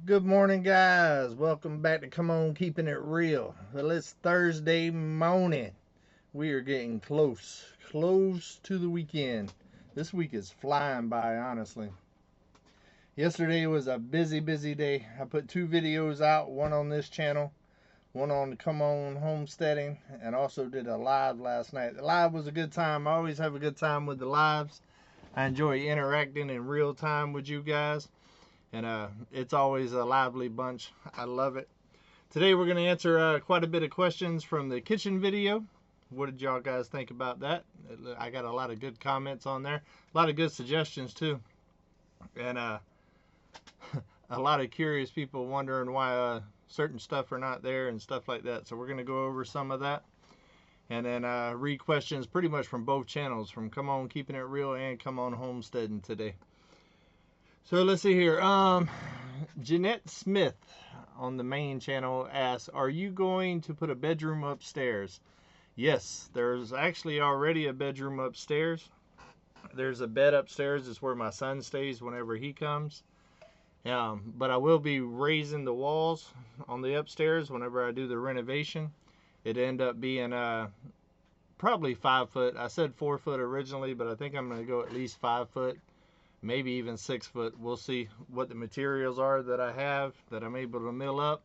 Good morning, guys. Welcome back to Come On Keeping It Real. Well, it's Thursday morning. We are getting close to the weekend. This week is flying by, honestly. Yesterday was a busy day. I put two videos out, one on this channel, one on Come On Homesteading, and also did a live last night. The live was a good time. I always have a good time with the lives. I enjoy interacting in real time with you guys. And it's always a lively bunch. I love it. Today we're going to answer quite a bit of questions from the kitchen video. What did y'all guys think about that? I got a lot of good comments on there. A lot of good suggestions too. And a lot of curious people wondering why certain stuff are not there and stuff like that. So we're going to go over some of that. And then read questions pretty much from both channels, from Come On Keeping It Real and Come On Homesteading today. So let's see here. Jeanette Smith on the main channel asks, are you going to put a bedroom upstairs? Yes, there's actually already a bedroom upstairs. There's a bed upstairs. It's where my son stays whenever he comes. But I will be raising the walls on the upstairs whenever I do the renovation. It end up being probably 5 foot. I said 4 foot originally, but I think I'm going to go at least 5 foot. Maybe even 6 foot. We'll see what the materials are that I have that I'm able to mill up.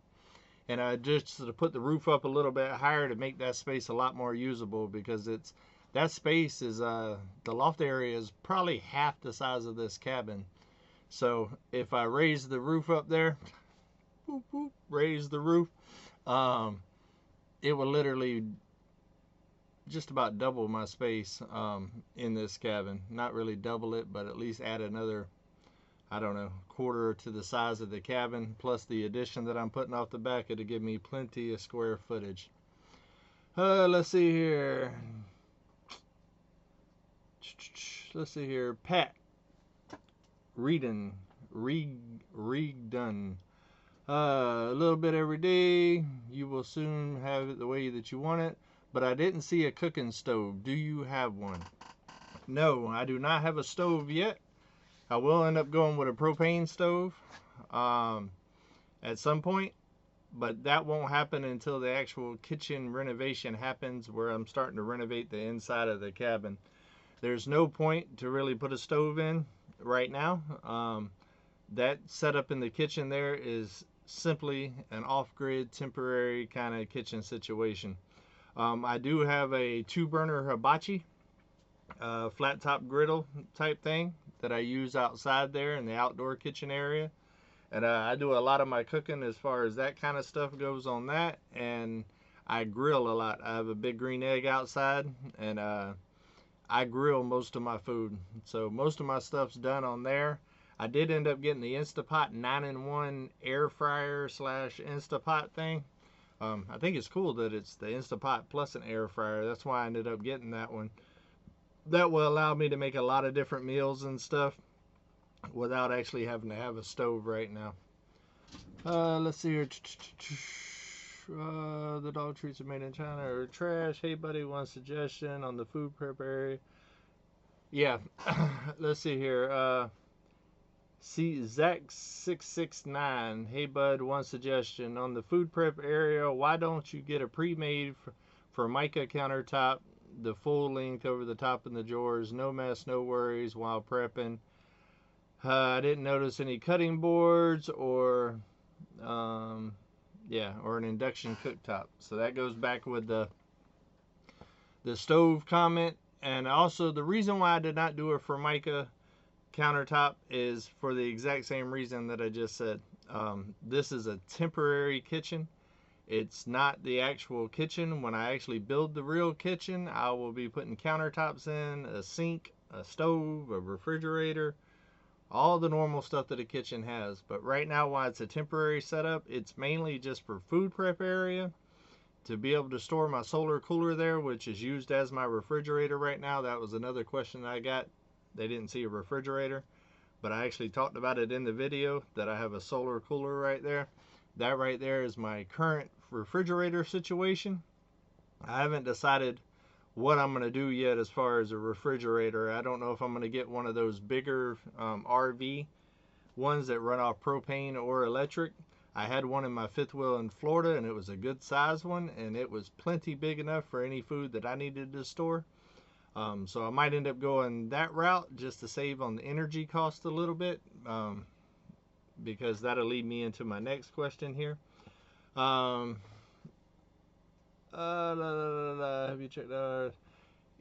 And just to put the roof up a little bit higher to make that space a lot more usable, because that space is the loft area is probably half the size of this cabin. So if I raise the roof up there, boop, boop, raise the roof, it will literally just about double my space in this cabin. Not really double it, but at least add another, I don't know, quarter to the size of the cabin, plus the addition that I'm putting off the back. It'll give me plenty of square footage. Let's see here. Let's see here. Pat Reedon. Redone. A little bit every day. You will soon have it the way that you want it. But I didn't see a cooking stove. Do you have one? No, I do not have a stove yet. I will end up going with a propane stove at some point, but that won't happen until the actual kitchen renovation happens, where I'm starting to renovate the inside of the cabin. There's no point to really put a stove in right now. That setup in the kitchen there is simply an off-grid temporary kind of kitchen situation. I do have a 2-burner hibachi, flat top griddle type thing that I use outside there in the outdoor kitchen area. And I do a lot of my cooking as far as that kind of stuff goes on that. And I grill a lot. I have a big green egg outside, and I grill most of my food. So most of my stuff's done on there. I did end up getting the Instapot 9-in-1 air fryer / Instapot thing. I think it's cool that it's the Instapot plus an air fryer. That's why I ended up getting that one. That will allow me to make a lot of different meals and stuff without actually having to have a stove right now. Let's see here. The dog treats are made in China or trash. Hey buddy, one suggestion on the food prep area. Yeah, let's see here. See, Zach669. Hey bud, one suggestion on the food prep area. Why don't you get a pre-made Formica countertop, the full length over the top in the drawers? No mess, no worries while prepping. I didn't notice any cutting boards or or an induction cooktop. So that goes back with the stove comment. And also the reason why I did not do a Formica countertop is for the exact same reason that I just said. This is a temporary kitchen. It's not the actual kitchen. When I actually build the real kitchen, I will be putting countertops in, a sink, a stove, a refrigerator, all the normal stuff that a kitchen has. But right now, while it's a temporary setup, it's mainly just for food prep area, to be able to store my solar cooler there, which is used as my refrigerator right now. That was another question that I got. They didn't see a refrigerator, but I actually talked about it in the video that I have a solar cooler right there. That right there is my current refrigerator situation. I haven't decided what I'm going to do yet as far as a refrigerator. I don't know if I'm going to get one of those bigger RV ones that run off propane or electric. I had one in my fifth wheel in Florida, and it was a good size one, and it was plenty big enough for any food that I needed to store. So I might end up going that route just to save on the energy cost a little bit, because that'll lead me into my next question here. Um, have you checked?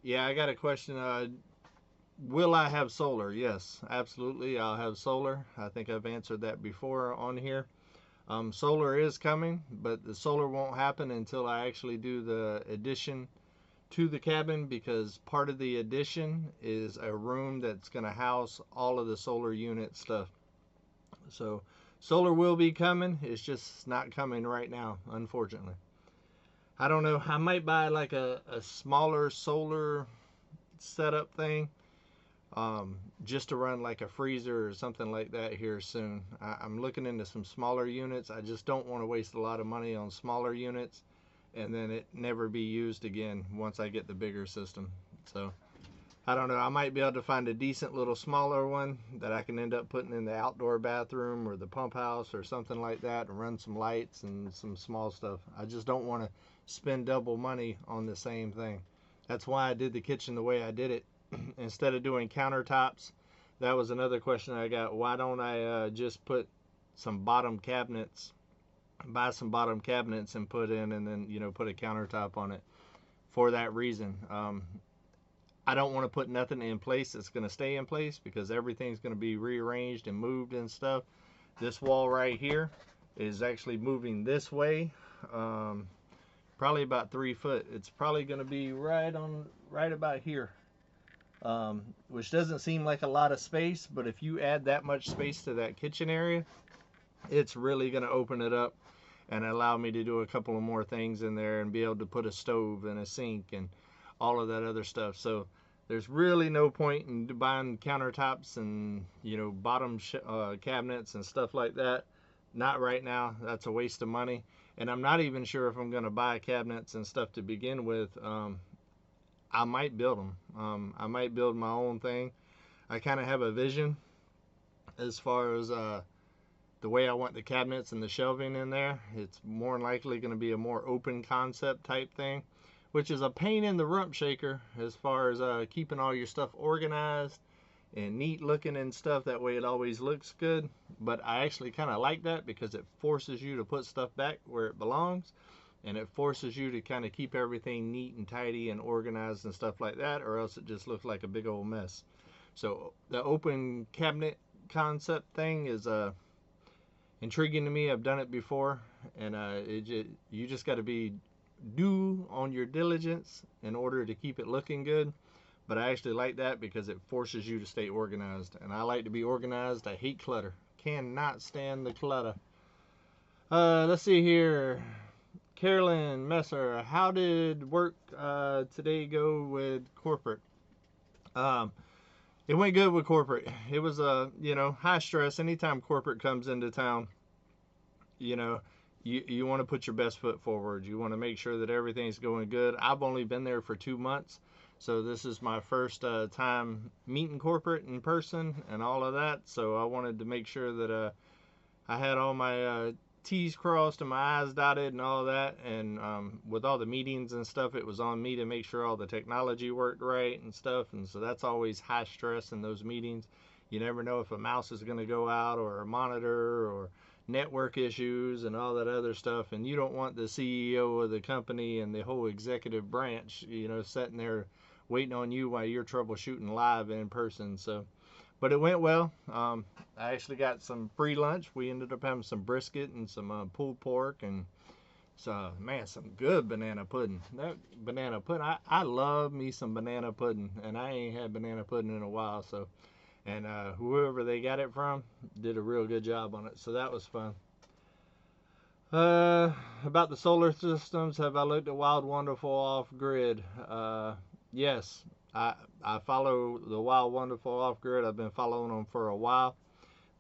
Yeah, I got a question. Will I have solar? Yes, absolutely. I'll have solar. I think I've answered that before on here. Solar is coming, but the solar won't happen until I actually do the addition to the cabin, because part of the addition is a room that's going to house all of the solar unit stuff. So solar will be coming. It's just not coming right now, unfortunately. I don't know. I might buy like a smaller solar setup thing, just to run like a freezer or something like that here soon. I'm looking into some smaller units. I just don't want to waste a lot of money on smaller units and then it never be used again once I get the bigger system. So I don't know. I might be able to find a decent little smaller one that I can end up putting in the outdoor bathroom or the pump house or something like that, and run some lights and some small stuff. I just don't want to spend double money on the same thing. That's why I did the kitchen the way I did it. Instead of doing countertops, that was another question I got. Why don't I just put some bottom cabinets, buy some bottom cabinets and put in, and then, you know, put a countertop on it? For that reason. I don't want to put nothing in place that's going to stay in place, because everything's going to be rearranged and moved and stuff. This wall right here is actually moving this way, probably about 3 foot. It's probably going to be right about here, which doesn't seem like a lot of space, but if you add that much space to that kitchen area, it's really going to open it up and allow me to do a couple of more things in there and be able to put a stove and a sink and all of that other stuff. So there's really no point in buying countertops and, you know, bottom cabinets and stuff like that. Not right now. That's a waste of money. And I'm not even sure if I'm going to buy cabinets and stuff to begin with. I might build them. I might build my own thing. I kind of have a vision as far as the way I want the cabinets and the shelving in there. It's more than likely going to be a more open concept type thing, which is a pain in the rump shaker as far as keeping all your stuff organized and neat looking and stuff. That way it always looks good. But I actually kind of like that, because it forces you to put stuff back where it belongs, and it forces you to kind of keep everything neat and tidy and organized and stuff like that, or else it just looks like a big old mess. So the open cabinet concept thing is intriguing to me. I've done it before, and you just got to be due on your diligence in order to keep it looking good. But I actually like that because it forces you to stay organized, and I like to be organized. I hate clutter. Cannot stand the clutter. Let's see here. Carolyn Messer, how did work today go with corporate? It went good with corporate. It was high stress. Anytime corporate comes into town, you want to put your best foot forward. You want to make sure that everything's going good. I've only been there for 2 months, so this is my first time meeting corporate in person and all of that. So I wanted to make sure that I had all my T's crossed and my I's dotted and all that. And with all the meetings and stuff, it was on me to make sure all the technology worked right and stuff. And so that's always high stress in those meetings. You never know if a mouse is going to go out, or a monitor, or network issues and all that other stuff. And you don't want the CEO of the company and the whole executive branch, sitting there waiting on you while you're troubleshooting live in person. So, but it went well. I actually got some free lunch. We ended up having some brisket and some pulled pork, and so, man, some good banana pudding. That banana pudding, I love me some banana pudding, and I ain't had banana pudding in a while. So, and whoever they got it from did a real good job on it. So that was fun. About the solar systems, have I looked at Wild Wonderful Off Grid? Yes, I follow the Wild Wonderful Off Grid. I've been following them for a while.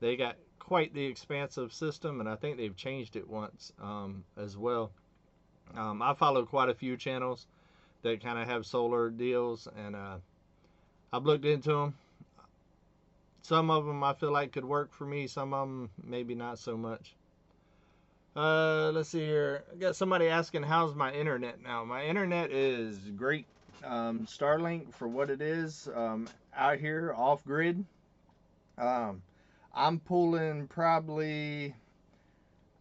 They got quite the expansive system, and I think they've changed it once as well. I follow quite a few channels that kind of have solar deals, and I've looked into them. Some of them I feel like could work for me. Some of them maybe not so much. Let's see here. I got somebody asking, how's my internet now? My internet is great. Starlink for what it is. Out here off grid. I'm pulling probably,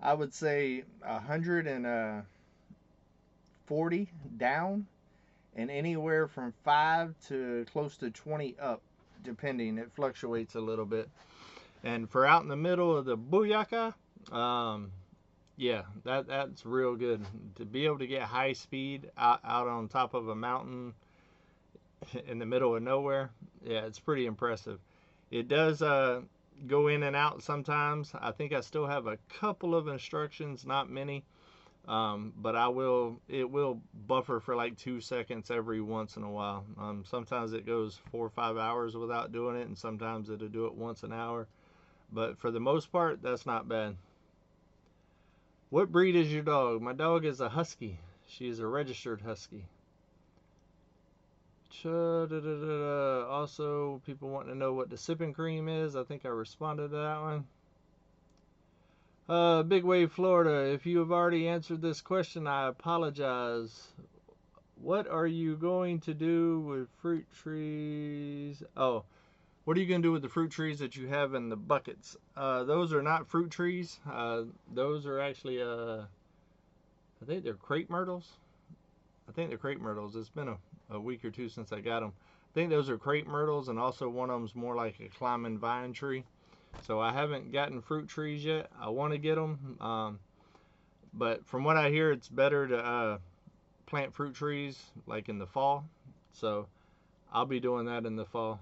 I would say 140 down and anywhere from 5 to close to 20 up, depending. It fluctuates a little bit. And for out in the middle of the booyaka, yeah, that's real good. To be able to get high speed out on top of a mountain in the middle of nowhere, yeah, it's pretty impressive. It does go in and out sometimes. I think I still have a couple of instructions, not many, but it will buffer for like 2 seconds every once in a while. Sometimes it goes 4 or 5 hours without doing it, and sometimes it'll do it once an hour. But for the most part, that's not bad. What breed is your dog? My dog is a husky. She is a registered husky. Also, people wanting to know what the sipping cream is. I think I responded to that one. Big Wave, Florida. If you have already answered this question, I apologize. What are you going to do with fruit trees? Oh, what are you going to do with the fruit trees that you have in the buckets? Those are not fruit trees. Those are actually, I think they're crepe myrtles. I think they're crepe myrtles. It's been a week or two since I got them. I think those are crepe myrtles, and also one of them's more like a climbing vine tree. So I haven't gotten fruit trees yet. I want to get them. But from what I hear, it's better to plant fruit trees like in the fall. So I'll be doing that in the fall.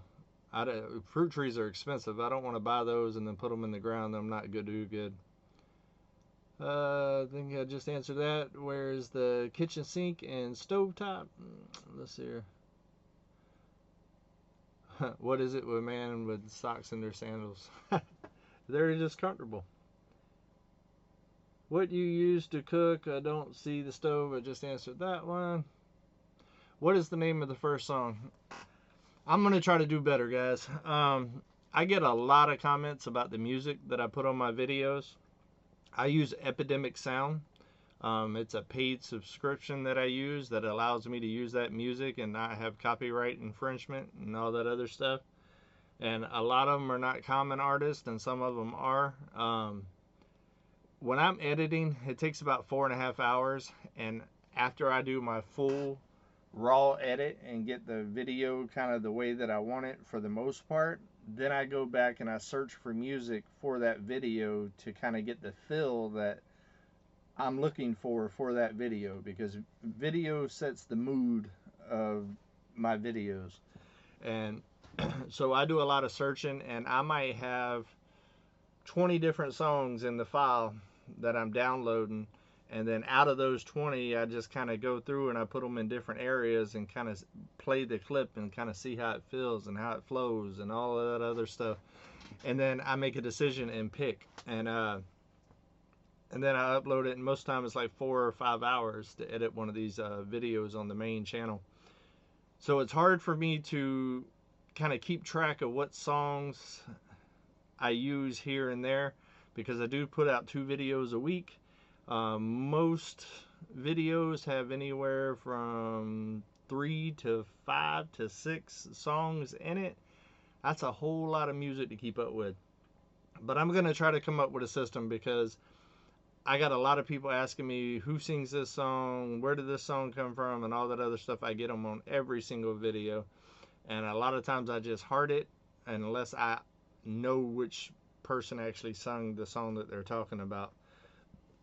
Fruit trees are expensive. I don't want to buy those and then put them in the ground. I'm not going to do good. I think I just answered that. Where's the kitchen sink and stovetop? Let's see here. What is it with a man with socks in their sandals? They're just comfortable. What you use to cook? I don't see the stove. I just answered that one. What is the name of the first song? I'm going to try to do better, guys. I get a lot of comments about the music that I put on my videos. I use Epidemic Sound. It's a paid subscription that I use that allows me to use that music and not have copyright infringement and all that other stuff. And a lot of them are not common artists, and some of them are. When I'm editing, it takes about 4.5 hours, and after I do my full raw edit and get the video kind of the way that I want it for the most part, then I go back and I search for music for that video to kind of get the feel that I'm looking for that video, because video sets the mood of my videos. And so I do a lot of searching, and I might have 20 different songs in the file that I'm downloading, and then out of those 20 I just kind of go through and I put them in different areas and kind of play the clip and kind of see how it feels and how it flows and all of that other stuff, and then I make a decision and pick, and then I upload it, and most times it's like 4 or 5 hours to edit one of these videos on the main channel. So it's hard for me to kind of keep track of what songs I use here and there, because I do put out 2 videos a week. Most videos have anywhere from 3 to 5 to 6 songs in it. That's a whole lot of music to keep up with. But I'm going to try to come up with a system, because I got a lot of people asking me who sings this song, where did this song come from, and all that other stuff. I get them on every single video, and a lot of times I just heart it unless I know which person actually sung the song that they're talking about.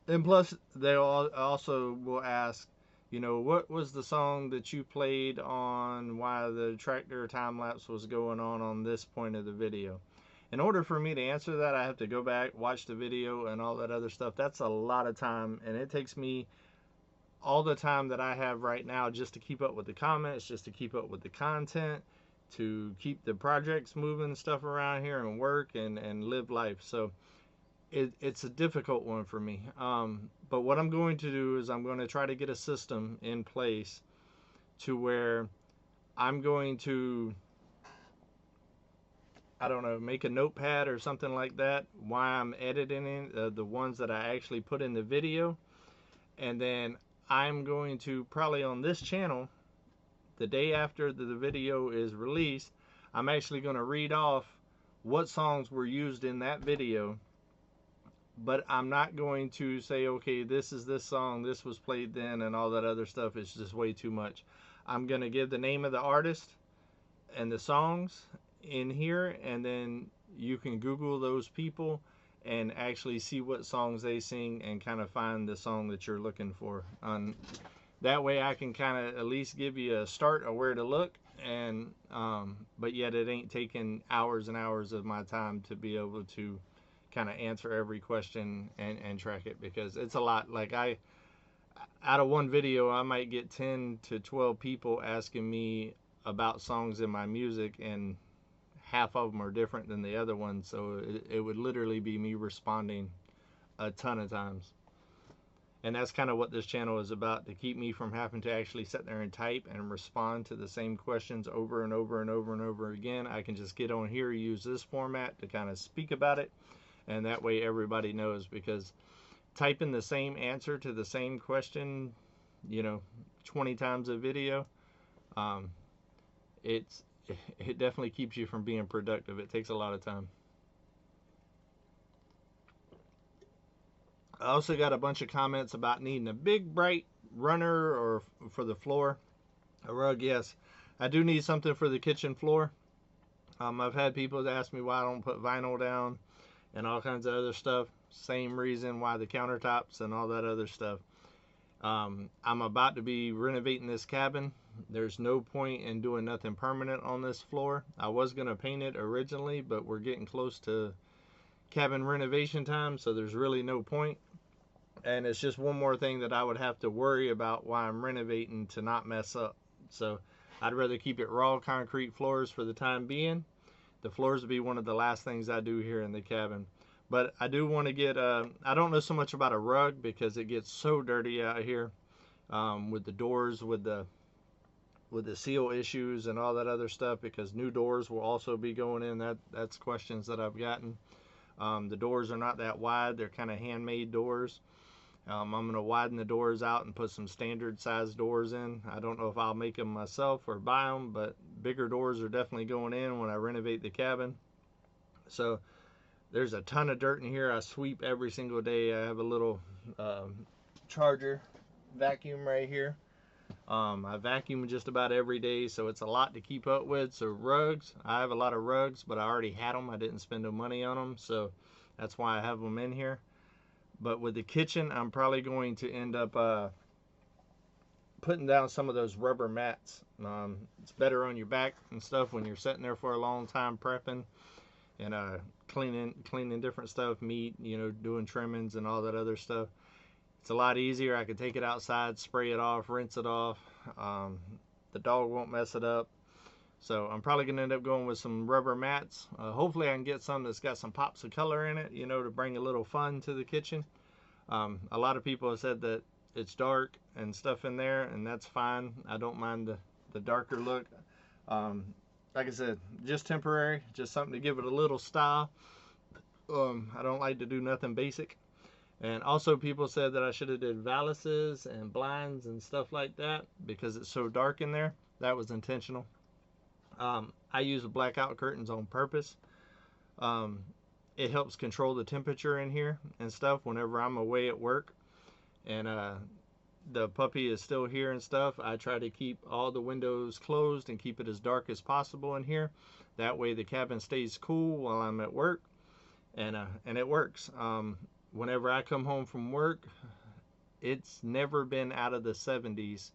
And plus, they also will ask, you know, what was the song that you played on while the tractor time lapse was going on this point of the video? In order for me to answer that, I have to go back, watch the video, and all that other stuff. That's a lot of time, and it takes me all the time that I have right now just to keep up with the comments, just to keep up with the content, to keep the projects moving, stuff around here, and work and live life. So it's a difficult one for me. But what I'm going to do is I'm going to try to get a system in place to where I'm going to I don't know, make a notepad or something like that while I'm editing the ones that I actually put in the video. And then I'm going to probably on this channel, the day after the video is released, I'm actually going to read off what songs were used in that video. But I'm not going to say, okay, this is this song, this was played then, and all that other stuff. Is just way too much. I'm going to give the name of the artist and the songs in here, and then you can Google those people and actually see what songs they sing and kind of find the song that you're looking for. That way I can kind of at least give you a start of where to look, and but yet it ain't taking hours and hours of my time to be able to kind of answer every question and track it, because it's a lot. Like, out of one video I might get 10 to 12 people asking me about songs in my music, and half of them are different than the other ones, so it would literally be me responding a ton of times. And that's kind of what this channel is about, to keep me from having to actually sit there and type and respond to the same questions over and over and over and over again. I can just get on here, use this format to kind of speak about it, and that way everybody knows. Because typing the same answer to the same question, 20 times a video, it definitely keeps you from being productive. It takes a lot of time. I also got a bunch of comments about needing a big bright runner or for the floor. A rug, yes. I do need something for the kitchen floor. I've had people ask me why I don't put vinyl down and all kinds of other stuff. Same reason why the countertops and all that other stuff. I'm about to be renovating this cabin. There's no point in doing nothing permanent on this floor. I was going to paint it originally, but we're getting close to cabin renovation time, so there's really no point. And it's just one more thing that I would have to worry about while I'm renovating to not mess up. So I'd rather keep it raw concrete floors for the time being. The floors will be one of the last things I do here in the cabin. But I do want to get, I don't know so much about a rug because it gets so dirty out here with the doors, with the seal issues and all that other stuff, because new doors will also be going in. That's questions that I've gotten. The doors are not that wide. They're kind of handmade doors. I'm going to widen the doors out and put some standard size doors in. I don't know if I'll make them myself or buy them, but bigger doors are definitely going in when I renovate the cabin. So there's a ton of dirt in here. I sweep every single day. I have a little charger vacuum right here. I vacuum just about every day, so it's a lot to keep up with. So rugs, I have a lot of rugs, but I already had them. I didn't spend no money on them, so that's why I have them in here. But with the kitchen, I'm probably going to end up putting down some of those rubber mats. It's better on your back and stuff when you're sitting there for a long time prepping and cleaning different stuff, meat, doing trimmings and all that other stuff. It's a lot easier. I can take it outside, spray it off, rinse it off. The dog won't mess it up. So I'm probably going to end up going with some rubber mats. Hopefully I can get some that's got some pops of color in it, to bring a little fun to the kitchen. A lot of people have said that it's dark and stuff in there, and that's fine. I don't mind the darker look. Like I said, just temporary, just something to give it a little style. I don't like to do nothing basic. And also people said that I should have did valises and blinds and stuff like that because it's so dark in there. That was intentional. I use blackout curtains on purpose. It helps control the temperature in here and stuff whenever I'm away at work. And the puppy is still here and stuff. I try to keep all the windows closed and keep it as dark as possible in here. That way the cabin stays cool while I'm at work. And it works. Whenever I come home from work, it's never been out of the 70s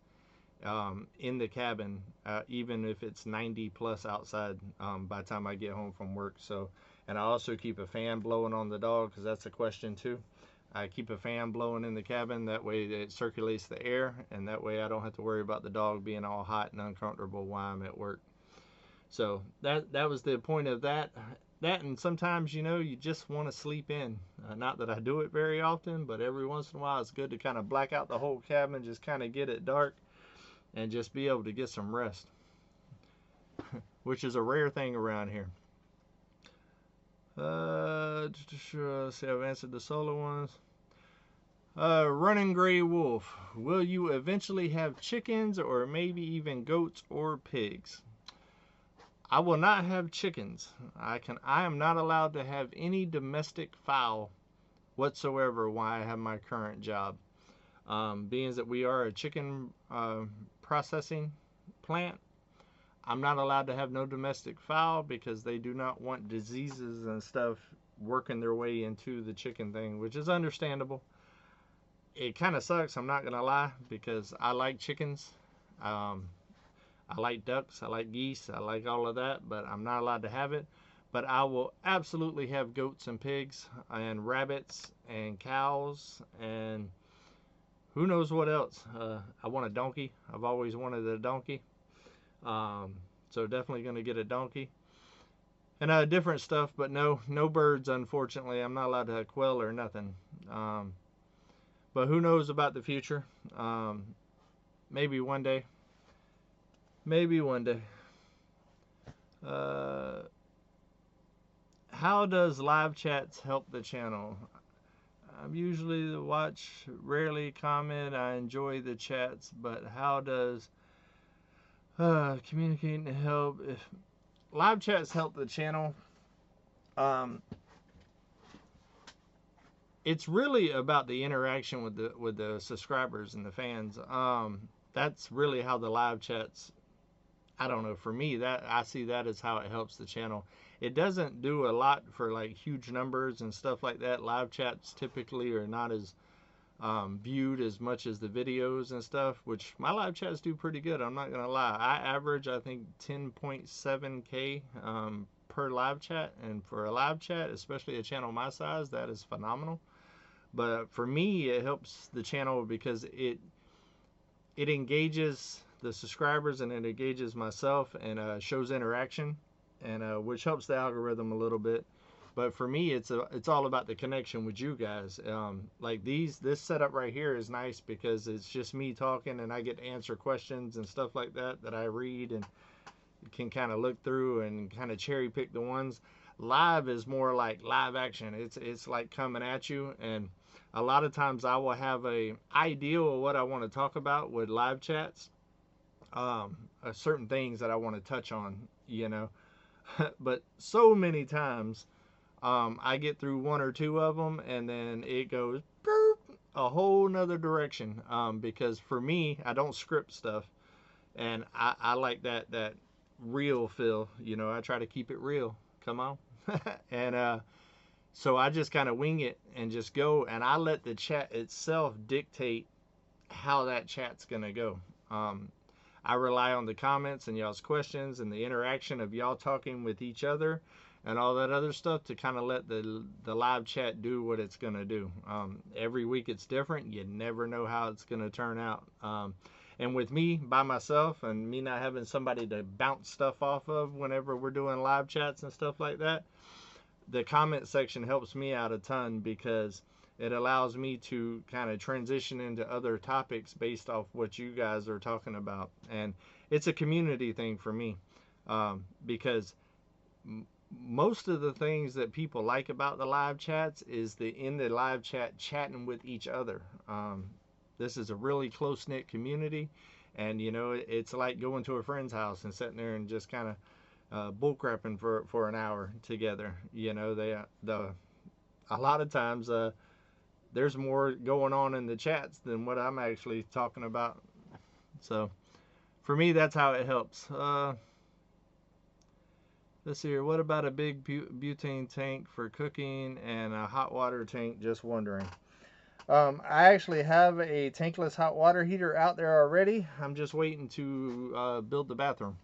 in the cabin, even if it's 90 plus outside by the time I get home from work. So, and I also keep a fan blowing on the dog because that's a question too. I keep a fan blowing in the cabin, that way it circulates the air, and that way I don't have to worry about the dog being all hot and uncomfortable while I'm at work. So that was the point of that. And sometimes, you just want to sleep in. Not that I do it very often, but every once in a while it's good to kind of black out the whole cabin, just kind of get it dark and just be able to get some rest, which is a rare thing around here. Let's see, I've answered the solo ones. Running Gray Wolf. Will you eventually have chickens or maybe even goats or pigs? I will not have chickens. I am not allowed to have any domestic fowl whatsoever while I have my current job. Being that we are a chicken processing plant, I'm not allowed to have no domestic fowl because they do not want diseases and stuff working their way into the chicken thing, which is understandable. It kind of sucks, I'm not gonna lie, because I like chickens. I like ducks, I like geese, I like all of that, but I'm not allowed to have it. But I will absolutely have goats and pigs and rabbits and cows and who knows what else. I want a donkey. I've always wanted a donkey. So definitely going to get a donkey. And different stuff, but no birds, unfortunately. I'm not allowed to have quail or nothing. But who knows about the future? Maybe one day. Maybe one day. How does live chats help the channel? I'm usually the watch, rarely comment. I enjoy the chats, but how does communicating help? If live chats help the channel, it's really about the interaction with the subscribers and the fans. That's really how the live chats. I don't know. For me, that I see that as how it helps the channel. It doesn't do a lot for like huge numbers and stuff like that. Live chats typically are not as viewed as much as the videos and stuff, which my live chats do pretty good. I'm not gonna lie. I average, I think, 10.7K per live chat, and for a live chat, especially a channel my size, that is phenomenal. But for me, it helps the channel because it engages the subscribers and it engages myself and shows interaction, and which helps the algorithm a little bit. But for me, it's all about the connection with you guys. Like this setup right here is nice because it's just me talking, and I get to answer questions and stuff like that I read and can kind of look through and kind of cherry pick the ones. Live is more like live action. It's like coming at you, and a lot of times I will have a idea of what I want to talk about with live chats. Certain things that I want to touch on, you know. But so many times I get through one or two of them and then it goes boop, a whole nother direction, because for me, I don't script stuff, and I like that real feel, you know. I try to keep it real. Come on. And so I just kind of wing it and just go, and I let the chat itself dictate how that chat's gonna go. I rely on the comments and y'all's questions and the interaction of y'all talking with each other and all that other stuff to kind of let the live chat do what it's going to do. Every week it's different. You never know how it's going to turn out. And with me by myself and me not having somebody to bounce stuff off of whenever we're doing live chats and stuff like that, the comment section helps me out a ton because it allows me to kind of transition into other topics based off what you guys are talking about. And it's a community thing for me, because most of the things that people like about the live chats is in the live chat chatting with each other. This is a really close-knit community, and you know, it's like going to a friend's house and sitting there and just kind of bullcrapping for an hour together. You know, a lot of times there's more going on in the chats than what I'm actually talking about. So for me, that's how it helps. Let's see here. What about a big butane tank for cooking and a hot water tank? Just wondering. I actually have a tankless hot water heater out there already. I'm just waiting to build the bathroom.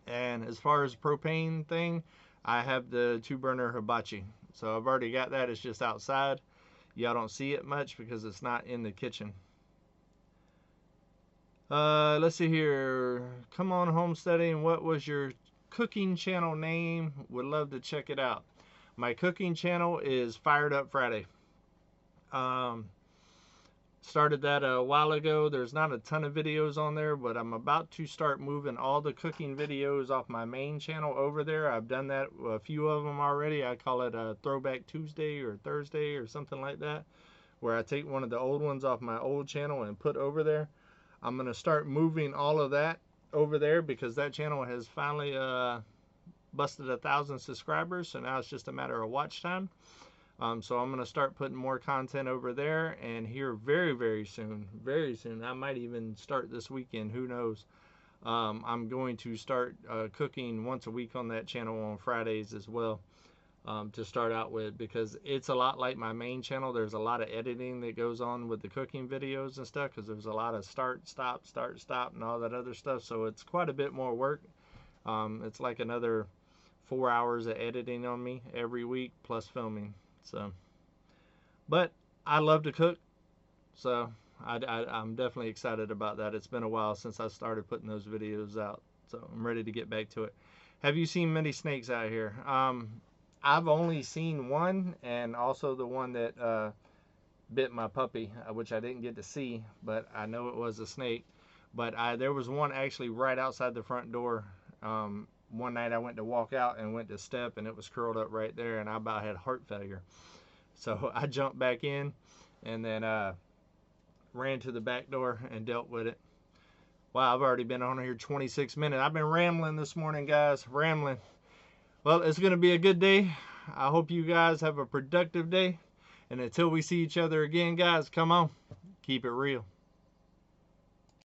And as far as propane thing, I have the 2-burner hibachi. So I've already got that. It's just outside. Y'all don't see it much because it's not in the kitchen. Let's see here. Come on, homesteading. What was your cooking channel name? Would love to check it out. My cooking channel is Fired Up Friday. Started that a while ago. There's not a ton of videos on there, but I'm about to start moving all the cooking videos off my main channel over there. I've done that, a few of them already. I call it a Throwback Tuesday or Thursday or something like that, where I take one of the old ones off my old channel and put over there. I'm going to start moving all of that over there because that channel has finally busted 1,000 subscribers, so now it's just a matter of watch time. So I'm going to start putting more content over there, and here very soon, I might even start this weekend, who knows. I'm going to start cooking once a week on that channel on Fridays as well, to start out with, because it's a lot like my main channel. There's a lot of editing that goes on with the cooking videos and stuff, because there's a lot of start, stop, and all that other stuff, so it's quite a bit more work. It's like another 4 hours of editing on me every week, plus filming. So, but I love to cook, so I'm definitely excited about that. It's been a while since I started putting those videos out, so I'm ready to get back to it. Have you seen many snakes out here? I've only seen one, and also the one that bit my puppy, which I didn't get to see, but I know it was a snake. But there was one actually right outside the front door. One night I went to walk out and went to step, and it was curled up right there, and I about had heart failure. So I jumped back in and then ran to the back door and dealt with it. Wow, I've already been on here 26 minutes. I've been rambling this morning, guys, rambling. Well, it's going to be a good day. I hope you guys have a productive day. And until we see each other again, guys, come on, keep it real.